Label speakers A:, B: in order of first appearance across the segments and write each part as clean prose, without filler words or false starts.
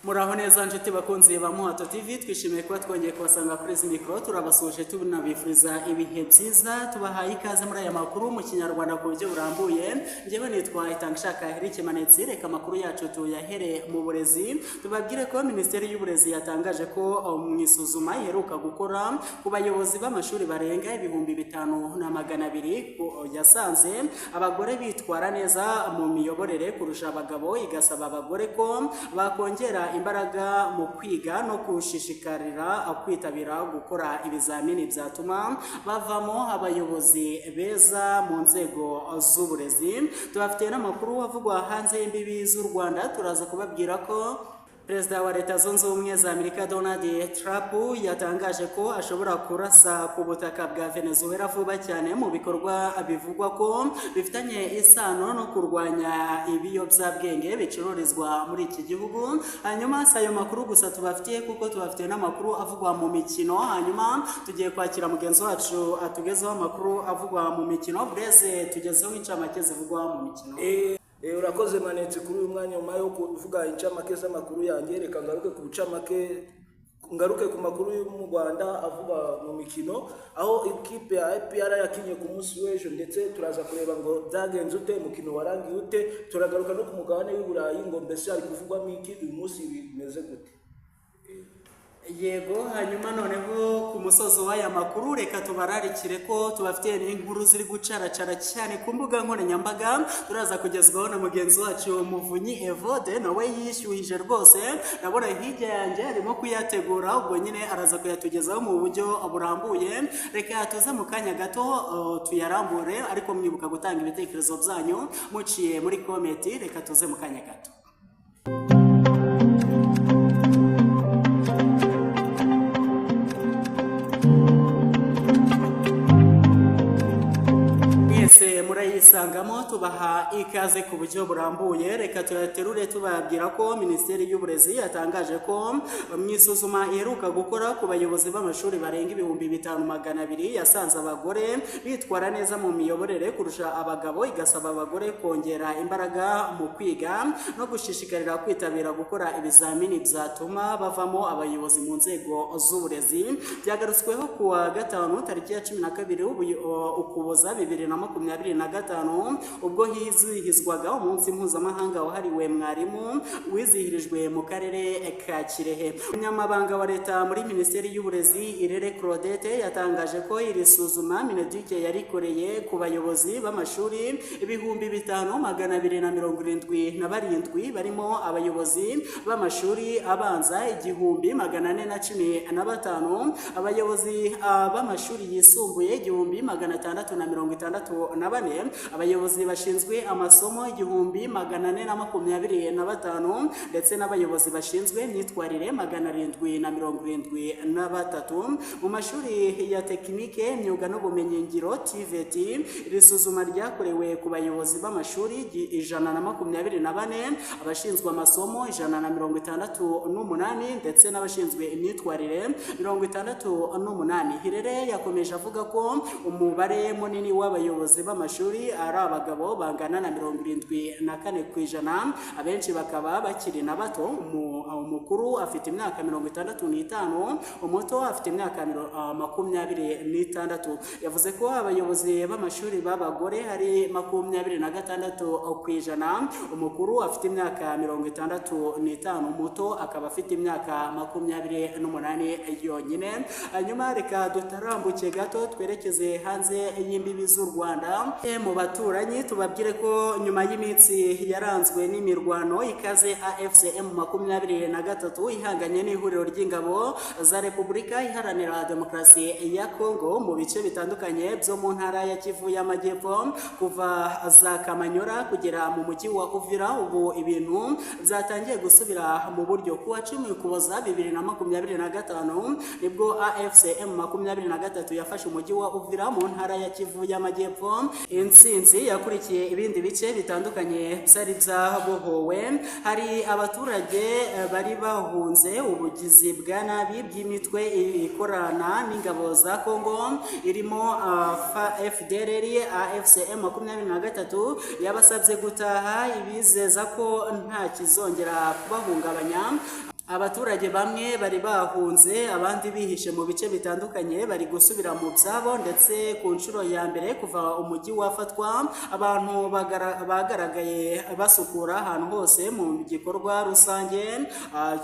A: Muraho neza nshuti bakunzi ba Muhato TV, twishimiye kuba twongeye kubasanga kuri izi mikoro. Turabasuje tunabifuriza ibihe byiza, tubahaye ikaze muri aya makuru mu kinyarwanda ku buryo burambuye. Njyewe nitwa Itangishaka Eric Manetsi. Reka makuru yacu tuyahere mu burezi. Tubabwire ko Minisiteri y'Uburezi yatangaje ko mu isuzuma iheruka gukora ku bayobozi b'amashuri barenga 5,200 yasanze abagore bitwara neza mu miyoborere kurusha abagabo, igasaba abagore ko bakongera imbaraga mu kwiga no kushishikarira kwitabira gukora ibizamini byatuma bavamo abayobozi beza mu nzego z'uburezi. Tubafitiye n'amakuru avugwa hanze y'imbibi z'u Rwanda. Turaza kubabwira ko Perezida wa Leta Zunze Ubumwe za Amerika Donald Trump yatangaje ko ashobora kurasa ku butaka bwa Venezuela vuba cyane mu bikorwa bivugwa ko bifitanye isano no kurwanya ibiyobyabwenge bicururizwa muri iki gihugu. Hanyuma sayo makuru gusa tubafitiye, kuko tubafitiye n'amakuru avugwa mu mikino. Hanyuma tugiye kwakira mugenzi wacu atugezeho amakuru avugwa mu mikino. Blaise, tugezeho incamake zivugwa mu mikino.
B: Urakoze Manetsi kuri uyu mwanya nyuma yo kuvuga incamake z'amakuru yanjye. Reka ngaruke ku bucamake, ngaruke ku makuru yo mu Rwanda avuga mu mikino, aho ikipe ya APR yakinye ku munsi w'ejo, ndetse turaza kureba ngo byagenze ute, umukino warangiye ute. Turagaruka no ku mugabane w'Iburayi ngo mbese ari kuvugwamo iki uyu munsi bimeze gute.
A: Yego, hanyuma noneho ku musozo w'aya makuru reka tubararikire ko tubafitiye n'inkuru ziri gucaracara cyane ku mbuga nkoranyambaga. Turaza kugezwaho na mugenzi wacu Muvunyi Evode, nawe yishyuhije rwose, nabona hirya yanjye arimo kuyategura, ubwo nyine araza kuyatugezaho mu buryo burambuye. Reka tuze mu kanya gato tuyarambure, ariko mwibuka gutanga ibitekerezo byanyu muciye muri komenti. Reka tuze mu kanya gato. Murayisangamo, tubaha ikaze ku buryo burambuye. Reka tuyaterure tubabwira ko Minisiteri y'Uburezi yatangaje ko mu isuzuma iheruka gukora ku bayobozi b'amashuri barenga 5,200 yasanze abagore bitwara neza mu miyoborere kurusha abagabo, igasaba abagore kongera imbaraga mu kwiga no gushishikarira kwitabira gukora ibizamini byatuma bavamo abayobozi mu nzego z'uburezi. Byagarutsweho kuwa gatanu tariki ya 12 Ukuboza 2025, ubwo hizihizwaga umunsi mpuzamahanga wahariwe mwarimu wizihirijwe mu karere ka Kirehe. Umunyamabanga wa Leta muri Minisiteri y'Uburezi Irere Claudette yatangaje ko iri suzuma Mineduc yarikoreye ku bayobozi b'amashuri 5,277 barimo abayobozi b'amashuri abanza 1,415, abayobozi b'amashuri yisumbuye 1,664, abayobozi bashinzwe amasomo 1,425, ndetse n'abayobozi bashinzwe imyitwarire 773. Mu mashuri ya tekinike, imyuga n'ubumenyingiro TVET, iri suzuma ryakorewe ku bayobozi b'amashuri 124, abashinzwe amasomo 168, ndetse n'abashinzwe imyitwarire 68. Hirere yakomeje avuga ko umubare munini w'abayobozi b'amashuri ari abagabo bangana na 74%, abenshi bakaba bakiri na bato. Umukuru afite imyaka 65, umuto afite imyaka 26. Yavuze ko abayobozi b'amashuri b'abagore hari 26%, umukuru afite imyaka 65, umuto akaba afite imyaka 28 yonyine. Hanyuma reka dutarambuke gato twerekeze hanze y'imbibi z'u Rwanda. Mu baturanyi tubabwire ko nyuma y'iminsi yaranzwe n'imirwano ikaze, AFCM 23 ihanganye n'ihuriro ry'ingabo za Repubulika Iharanira Demokarasi ya Kongo mu bice bitandukanye byo mu ntara ya Kivu y'Amajyepfo, kuva za Kamanyora kugera mu mujyi wa Uvira. Ubu ibintu byatangiye gusubira mu buryo. Kuwa 10 Ukuboza 2025 nibwo AFCM 23 yafashe umujyi wa Uvira mu ntara ya Kivu y'Amajyepfo. Intsinzi yakurikiye ibindi bice bitandukanye byari byabohowe. Hari abaturage bari bahunze ubugizi bwa nabi bw'imitwe ikorana n'ingabo za Kongo irimo FDLR. AFCM 23 yabasabye gutaha, ibizeza ko nta kizongera kubahungabanya. abaturage bamwe bari bahunze abandi bihishe mu bice bitandukanye bari gusubira mu byabo, ndetse ku nshuro ya mbere kuva umujyi wafatwa abantu bagaragaye basukura ahantu hose mu gikorwa rusange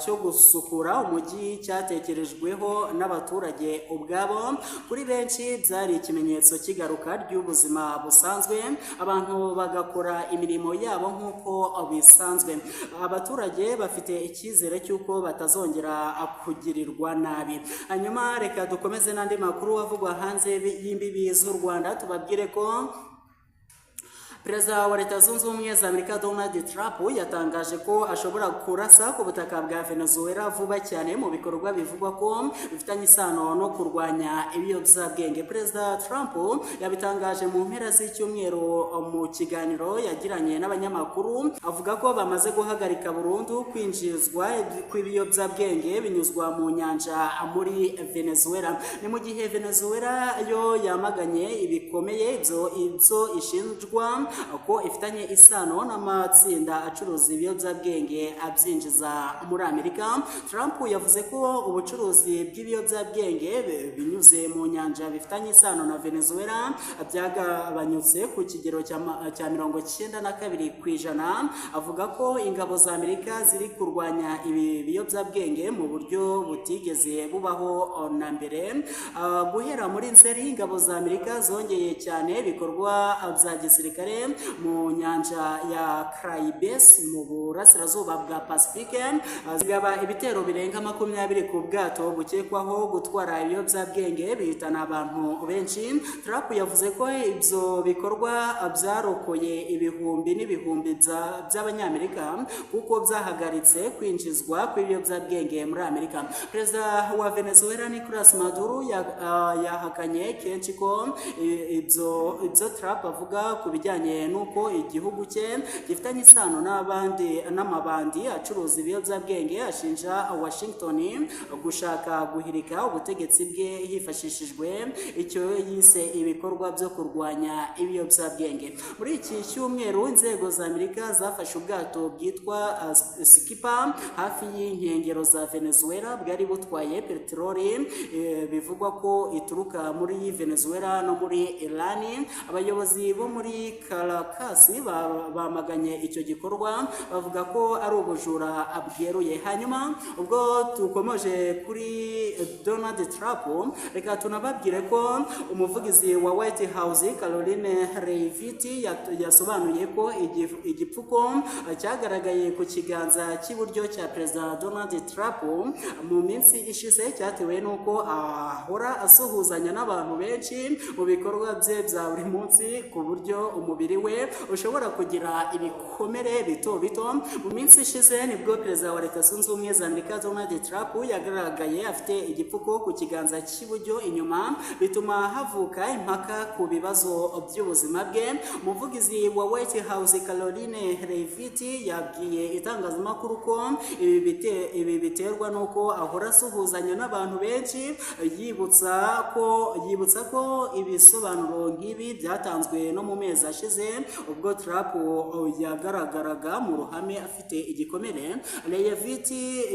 A: cyo gusukura umujyi cyatekerejweho n'abaturage ubwabo. Kuri benshi byari ikimenyetso cy'igaruka ry'ubuzima busanzwe, abantu bagakora imirimo yabo nk'uko bisanzwe. Abaturage bafite icyizere cy'uko batazongera kugirirwa nabi. Hanyuma reka dukomeze n'andi makuru avugwa hanze y'imbibi z'u Rwanda, tubabwire ko Perezida wa Leta Zunze Ubumwe za Amerika Donald Trump yatangaje ko ashobora kurasa ku butaka bwa Venezuela vuba cyane mu bikorwa bivugwa ko bifitanye isano no kurwanya ibiyobyabwenge. Perezida Trump yabitangaje mu mpera z'icyumweru mu kiganiro yagiranye n'abanyamakuru, avuga ko bamaze guhagarika burundu kwinjizwa kw'ibiyobyabwenge binyuzwa mu nyanja muri Venezuela. Ni mu gihe Venezuela yo yamaganye ibikomeye ibyo ishinjwa ko ifitanye isano n'amatsinda acuruza ibiyobyabwenge abyinjiza muri Amerika. Trump yavuze ko ubucuruzi bw'ibiyobyabwenge binyuze mu nyanja bifitanye isano na Venezuela byagabanyutse ku kigero cya 92%. Avuga ko ingabo za Amerika ziri kurwanya ibi biyobyabwenge mu buryo butigeze bubaho na mbere. Guhera muri Nzeri, ingabo za Amerika zongeye cyane ibikorwa bya gisirikare mu nyanja ya Caribes mu burasirazuba bwa Pacifique, zigaba ibitero birenga 20 ku bwato bukekwaho gutwara ibiyobyabwenge bihitana abantu benshi. Trump yavuze ko ibyo bikorwa byarokoye ibihumbi n'ibihumbi by'abanyamerika kuko byahagaritse kwinjizwa kw'ibiyobyabwenge muri Amerika. Perezida wa Venezuela Nicolas Maduro yahakanye kenshi ko ibyo Trump avuga ku bijyanye nuko igihugu cye gifitanye isano n'amabandi acuruza ibiyobyabwenge. Ashinja Washington gushaka guhirika ubutegetsi bwe hifashishijwe icyo yise ibikorwa byo kurwanya ibiyobyabwenge. Muri iki cyumweru inzego za Amerika zafashe ubwato bwitwa Skipper hafi y'inkengero za Venezuela bwari butwaye peteroli bivugwa ko ituruka muri Venezuela no muri Iran. Abayobozi bo muri Caracas bamaganye icyo gikorwa, bavuga ko ari ubujura bweruye. Hanyuma ubwo tukomeje kuri Donald Trump, reka tunababwire ko umuvugizi wa White House Caroline Leavitt yasobanuye ko igipfuko cyagaragaye ku kiganza cy'iburyo cya Perezida Donald Trump mu minsi ishize cyatewe n'uko ahora asuhuzanya n'abantu benshi mu bikorwa bye bya buri munsi, ku buryo umubiri we ushobora kugira ibikomere bito bito. Mu minsi ishize nibwo Perezida wa Leta Zunze Ubumwe za Amerika Donald Trump yagaragaye afite igipfuko ku kiganza cy'iburyo inyuma, bituma havuka impaka ku bibazo by'ubuzima bwe. Umuvugizi wa White House Caroline Leavitt yabwiye itangazamakuru ko ibi biterwa n'uko ahora asuhuzanya n'abantu benshi, yibutsa ko ibisobanuro nk'ibi byatanzwe no mu mezi ashize ubwo Trump yagaragaraga mu ruhame afite igikomere. Leavitt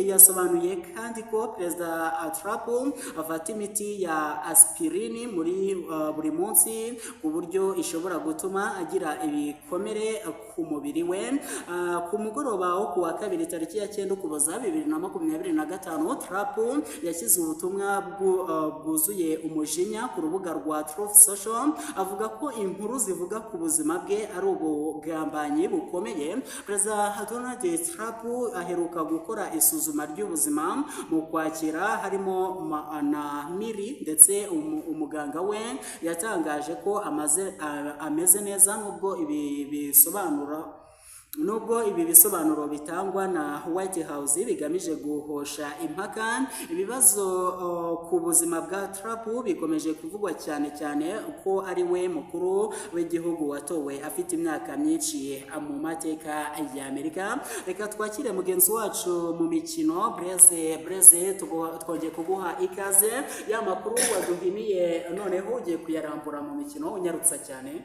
A: yasobanuye kandi ko Perezida Trump afata imiti ya aspirin buri munsi ku buryo ishobora gutuma agira ibikomere ku mubiri we. Ku mugoroba wo kuwa kabiri tariki ya 9 Ukuboza 2025, Trump yashyize ubutumwa bwuzuye umujinya ku rubuga rwa Truth Social, avuga ko inkuru zivuga ku buzima bwe ari ubugambanyi bukomeye. Perezida Donald Trump aheruka gukora isuzuma ry'ubuzima mu Kwakira, harimo na Miri, ndetse umuganga we yatangaje ko ameze neza nubwo ibi bisobanuro bitangwa na White House bigamije guhosha impaka. Ibibazo ku buzima bwa Trump bikomeje kuvugwa cyane ko ari we mukuru w'igihugu watowe afite imyaka myinshi mu mateka ya Amerika. Reka twakire mugenzi wacu mu mikino Blaise, twongeye kuguha ikaze. Ya makuru waduhiniye noneho ugiye kuyarambura mu mikino unyarutsa cyane.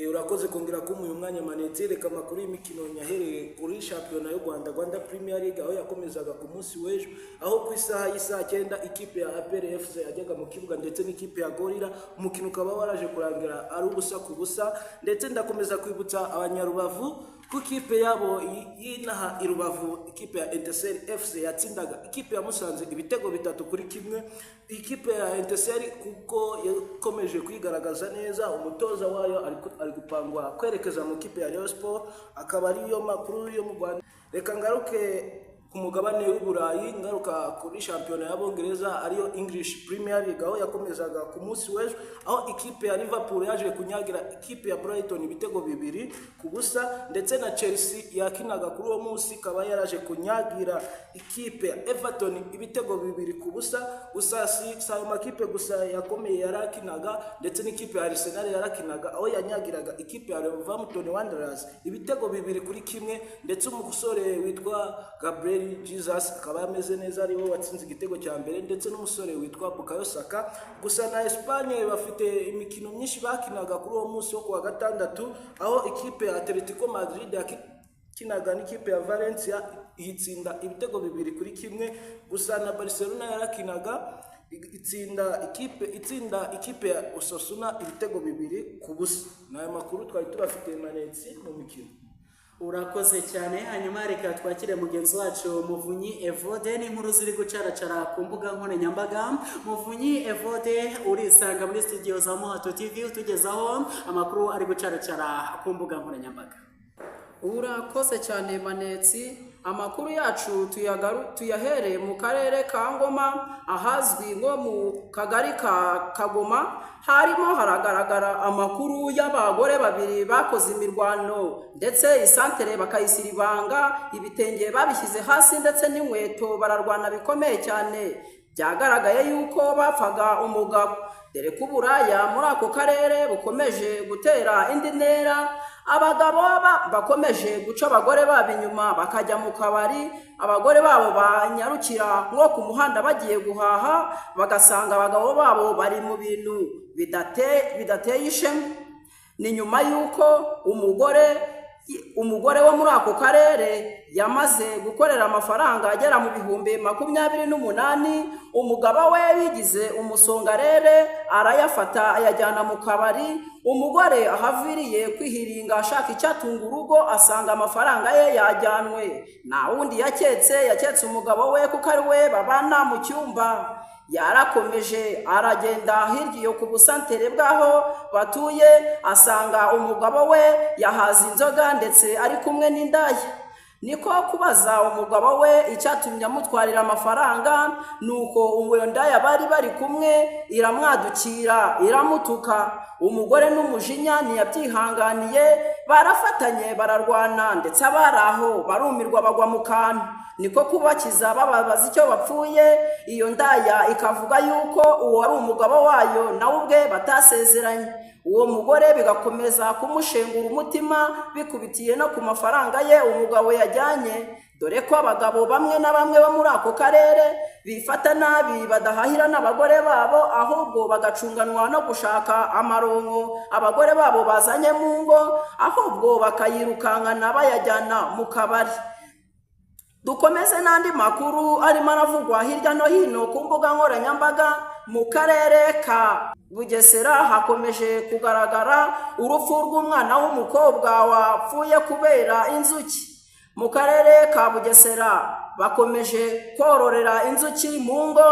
B: urakoze kongera kumpa uyu mwanya manetse. Reka amakuru y'imikino nyahereye kuri shampiyona y'u Rwanda Premier League aho yakomezaga ku munsi w'ejo, aho ku isaha y'isaa 9 ikipe ya APR FC yajyaga mu kibuga ndetse n'ikipe ya Gorilla. Umukino ukaba waraje kurangira ari ubusa ku busa, ndetse ndakomeza kwibutsa abanyarubavu ku kipe yabo y'inaha i Rubavu, ikipe ya Etincelle FC yatsindaga ikipe ya Musanze ibitego 3-1. Ikipe ya Etincelle kuko yakomeje kwigaragaza neza, umutoza wayo ari gupangwa kwerekeza mu kipe ya Rayon Sport, akaba ari yo makuru yo mu Rwanda. Reka ngaruke ku mugabane w'Uburayi, ngaruka kuri shampiyona y'Abongereza ariyo English Premier League aho yakomezaga ku munsi w'ejo, aho ikipe ya Liverpool yaje kunyagira ikipe ya Brighton ibitego 2-0, ndetse na Chelsea yakinaga kuri uwo munsi kaba yaraje kunyagira ikipe ya Everton ibitego 2-0. Gusa si ayo makipe gusa yakomeye yarakinaga, ndetse n'ikipe ya Arsenal yarakinaga aho yanyagiraga ikipe ya Wolverhampton Wanderers ibitego 2-1, ndetse umusore witwa Gabriel Jesus akaba yameze neza, ariwe watsinze igitego cya mbere, ndetse n'umusore witwa Bukayo Saka. Gusa na Espagne bafite imikino myinshi bakinaga kuri uwo munsi wo kuwa gatandatu, aho ikipe ya Atletico Madrid yakinaga n'ikipe ya Valencia itsinda ibitego 2-1. Gusa na Barcelona yarakinaga itsinda ikipe ya Osasuna ibitego 2-0. Nayo makuru twari tubafite manetsi mu mikino.
A: Urakoze cyane. Hanyuma reka twakire mugenzi wacu Muvunyi Evode, n'inkuru ziri gucaracara ku mbuga nkoranyambaga. Muvunyi Evode, urisanga muri studio za Muhato TV utugezaho amakuru ari gucaracara ku mbuga nkoranyambaga.
C: Urakoze cyane manetsi. Amakuru yacu tuyahere mu karere ka Ngoma, ahazwi nko mu kagari ka Kagoma. Harimo haragaragara amakuru y'abagore babiri bakoze imirwano, ndetse isantere bakayisira ibanga, ibitenge babishyize hasi ndetse n'inkweto bararwana bikomeye cyane. Byagaragaye yuko bapfaga umugabo, dore ko uburaya muri ako karere bukomeje gutera indi ntera. Abagabo bakomeje guca abagore babo inyuma bakajya mu kabari, abagore babo banyarukira nko ku muhanda bagiye guhaha, bagasanga abagabo babo bari mu bintu bidateye ishema. Ni nyuma yuko umugore wo muri ako karere yamaze gukorera amafaranga agera mu bihumbi 28, umugabo we wigize umusongarere arayafata ayajyana mu kabari. Umugore ahaviriye kwihiringa ashaka icyatunga urugo, asanga amafaranga ye yajyanwe. Na wundi yaketse umugabo we kuko ari we babana mu cyumba. Yarakomeje aragenda hirya yo ku busantere bwaho batuye, asanga umugabo we yahaza inzoga ndetse ari kumwe n'indaya. Niko kubaza umugabo we icyatumye amutwarira amafaranga, nuko uwo ndaya bari kumwe iramwadukira iramutuka. Umugore n'umujinya ntiyabyihanganiye, barafatanye bararwana, ndetse abaraho barumirwa bagwa mu kantu. Niko kubakiza bababaza icyo bapfuye. Iyo ndaya ikavuga yuko uwo ari umugabo wayo nawe ubwe batasezeranye. Uwo mugore bigakomeza kumushengura umutima, bikubitiye no ku mafaranga ye umugabo yajyanye. Dore ko abagabo bamwe na bamwe bo muri ako karere bifata nabi, badahahira n'abagore babo, ahubwo bagacunganwa no gushaka amaronko abagore babo bazanye mu ngo, ahubwo bakayirukankana bayajyana mu kabari. Dukomeze n'andi makuru arimo aravugwa hirya no hino ku mbuga nkoranyambaga. Mu karere ka Bugesera hakomeje kugaragara urupfu rw'umwana w'umukobwa wapfuye kubera inzuki. Mu karere ka Bugesera bakomeje kororera inzuki mu ngo,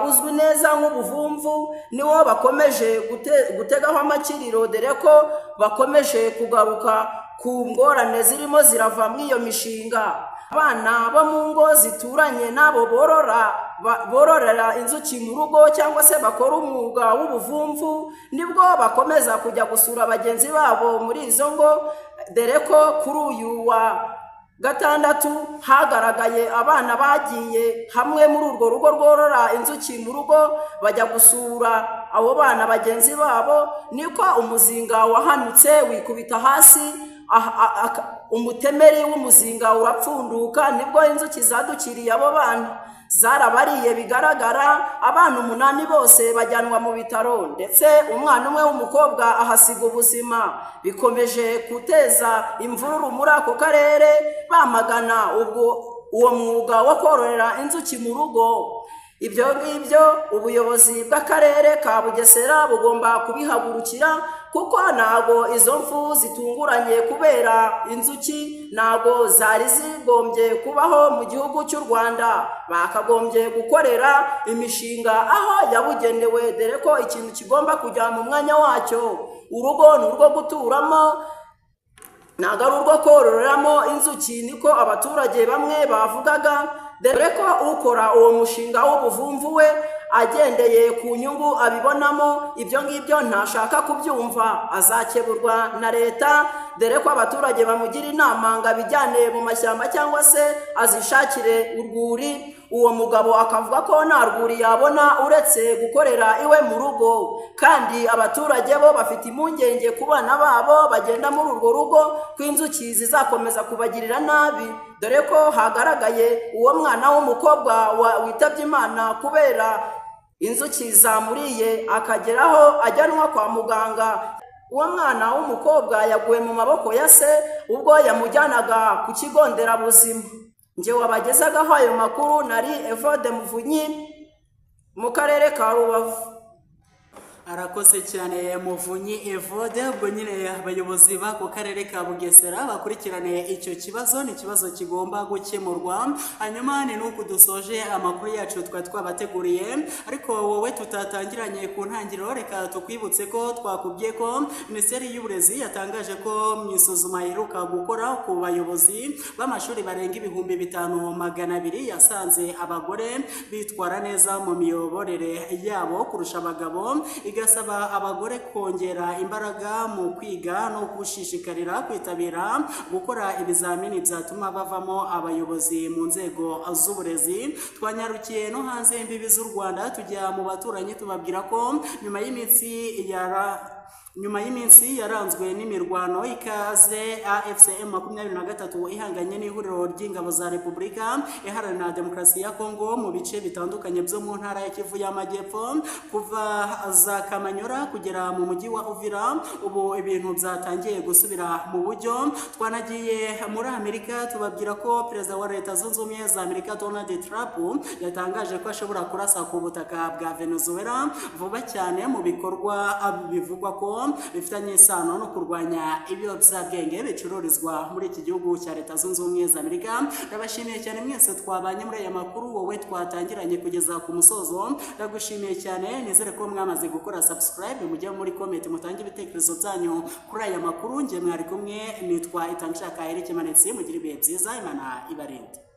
C: uzwi neza nk'ubuvumvu niwo bakomeje gutegaho amakiriro, dore ko bakomeje kugaruka ku ngorane zirimo zirava muri iyo mishinga. Abana bo mu ngo zituranye nabo bororera inzuki mu rugo cyangwa se bakora umwuga w'ubuvumvu, nibwo bakomeza kujya gusura bagenzi babo muri izo ngo, dore ko kuri uyu wa gatandatu hagaragaye abana bagiye hamwe muri urwo rugo rworora inzuki mu rugo, bajya gusura abo bana bagenzi babo. Niko umuzinga wahanutse wikubita hasi, umutemeri w'umuzinga urapfunduka, nibwo inzuki zadukiriye abo bana zarabariye bigaragara, abana 8 bose bajyanwa mu bitaro ndetse umwana umwe w'umukobwa ahasiga ubuzima. Bikomeje guteza imvururu muri ako karere, bamagana uwo mwuga wo kororera inzuki mu rugo. Ibyo ngibyo ubuyobozi bw'akarere ka Bugesera bugomba kubihagurukira, kuko ntago izo mfu zitunguranye kubera inzuki ntago zari zigombye kubaho mu gihugu cy'u Rwanda. Bakagombye gukorera imishinga aho yabugenewe, dore ko ikintu kigomba kujya mu mwanya wacyo. Urugo ni urwo guturamo, ntago ari urwo kororeramo inzuki, niko abaturage bamwe bavugaga, dore ko ukora uwo mushinga w'ubuvumvu we agendeye ku nyungu abibonamo, ibyo ngibyo ntashaka kubyumva, azakeburwa na leta, dore ko abaturage bamugira inama ngo abijyane mu mashyamba cyangwa se azishakire urwuri. Uwo mugabo akavuga ko nta rwuri yabona uretse gukorera iwe mu rugo, kandi abaturage bo bafite impungenge ku bana babo bagenda muri urwo rugo ko inzuki zizakomeza kubagirira nabi, dore ko hagaragaye uwo mwana w'umukobwa witabye Imana kubera inzuki zamuriye, akageraho ajyanwa kwa muganga. Uwo mwana w'umukobwa yaguye mu maboko ya se ubwo yamujyanaga ku kigo nderabuzima. Njye wabagezagaho ayo makuru nari Evode Muvunyi mu karere ka Rubavu.
A: Arakoze cyane Muvunyi Evode. Ubwo nyine abayobozi b'ako karere ka Bugesera bakurikirane icyo kibazo, ni ikibazo kigomba gukemurwa. Hanyuma ni nuko dusoje amakuru yacu twabateguriye, ariko wowe tutatangiranye ku ntangiriro, reka tukwibutse ko twakubwiye ko Minisiteri y'Uburezi yatangaje ko mu isuzuma iheruka gukora ku bayobozi b'amashuri barenga 5,200 yasanze abagore bitwara neza mu miyoborere yabo kurusha abagabo, igasaba abagore kongera imbaraga mu kwiga no gushishikarira kwitabira gukora ibizamini byatuma bavamo abayobozi mu nzego z'uburezi. Twanyarukiye no hanze y'imbibi z'u Rwanda, tujya mu baturanyi tubabwira ko nyuma y'iminsi yaranzwe n'imirwano ikaze AFCM 23 ihanganye n'ihuriro ry'ingabo za Repubulika Iharanira Demokarasi ya Kongo mu bice bitandukanye byo mu ntara ya Kivu y'Amajyepfo, kuva za Kamanyora kugera mu mujyi wa Uvira. Ubu ibintu byatangiye gusubira mu buryo. Twanagiye muri Amerika tubabwira ko Perezida wa Leta Zunze Ubumwe za Amerika Donald Trump yatangaje ko ashobora kurasa ku butaka bwa Venezuela vuba cyane mu bikorwa bivugwa ko bifitanye isano no kurwanya ibiyobyabwenge bicururizwa muri iki gihugu cya Leta Zunze Ubumwe za Amerika. Ndabashimiye cyane mwese twabanye muri aya makuru, wowe twatangiranye kugeza ku musozo. Ndagushimiye cyane, nizere ko mwamaze gukora subscribe, mujye muri comment mutange ibitekerezo byanyu kuri aya makuru. Nge mwari kumwe, nitwa Itanshaka Eric Manetsi. Mugire ibihe byiza, Imana ibarinde.